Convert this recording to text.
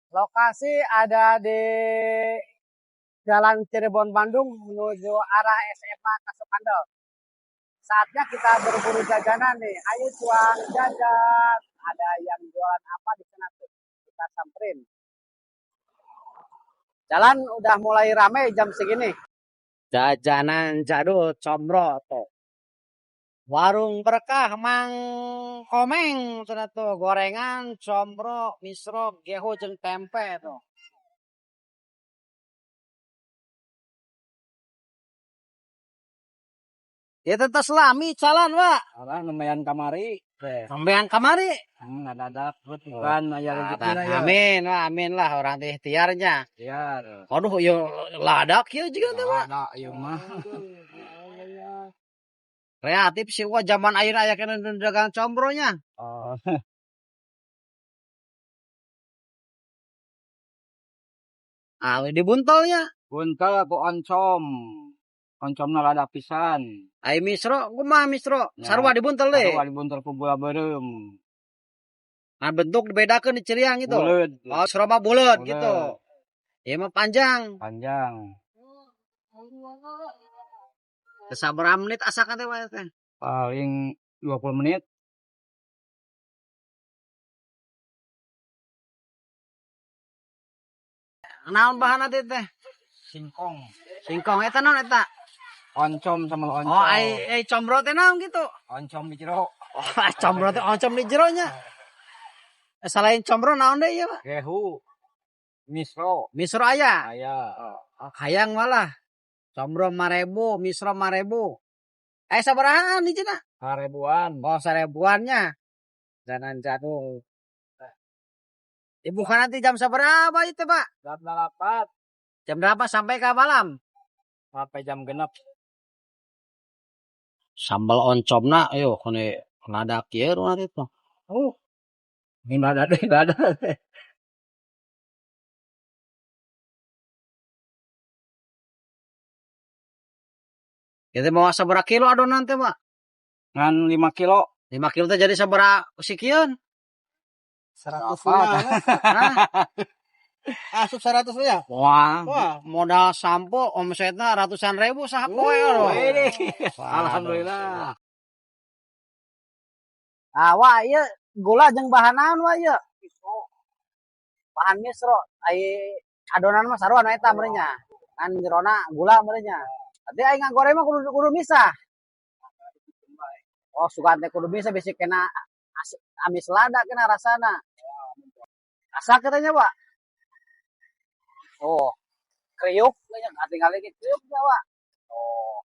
Lokasi ada di Jalan Cirebon Bandung menuju arah SMA Kasukandel. Saatnya kita berburu jajanan nih. Ayo cuan jajan. Ada yang jualan apa di sana tuh? Kita samperin. Jalan udah mulai rame jam segini. Jajanan jadul combro tuh. Warung berkah Mang Komeng tuh gorengan, combro, misro, gehu jeung tempe tuh. Ya tetap selami jalan, Pak. Orang nembayan kamari. Sampean kamari. Ada kan aya rezeki na ya. Amin, Pak. Amin lah orang teh ikhtiarnya. Ikhtiar. Aduh, yo ladak kieu juga teh, Pak. Ada ieu mah. Kreatif sih wah zaman ayeuna aya kana dagang combronya. Oh. Ah, di buntolnya. Buntel aku oncom. Oncomna lada pisan. Ai misro, kumaha misro? Ya, Sarua di buntel deh. sarua di buntel ku gula beureum. Nah, bentuk dibedakeun di ceriang itu. Buleud. Oh, serba buleut gitu. Ya mah panjang. Panjang. Sabaraha menit asakan teh teh? Paling 20 menit. Naon bahanna teh? Singkong. Singkong eta naon eta? Oncom sama oncom. Oh, ai combro teh naon gitu? Oncom di jero. Oh, combro teh oncom di jero nya. Selain combro naon deui ya, Pak? Gehu. Misro. Misro aya. Aya. Oh, hayang malah. Combro 5.000, misro 5.000. Sabarahaan hijina? 1000-an. Oh, 1000-annya. Janan jadul. Bukan nanti jam seberapa itu, Pak? Jam 8. Jam berapa sampai ke malam? Sampai jam genep. Sambal oncomna, ayo kene ladak kieu nanti tuh. Oh. Ini ada ada. Kita mau sabaraha kilo adonan teh, Pak? Ngan 5 kilo. 5 kilo teh jadi sabaraha sikieun? 100 Asup 100 ya? Wah, modal sampo omsetna ratusan ribu sapoe loh. Alhamdulillah. Ah, wah ieu gula jeung bahan naon wah ieu? Bahan misro. Ai adonan mah sarua nu eta meureun nya. Kan jerona gula meureun nya. Tapi aing ngagoreng mah kudu misah. Oh, sugan teh kudu misah bisi kena amis lada kena rasana. Asa katanya, Pak? Oh, kriuk nya tinggal lagi kriuk ya, Pak. Oh.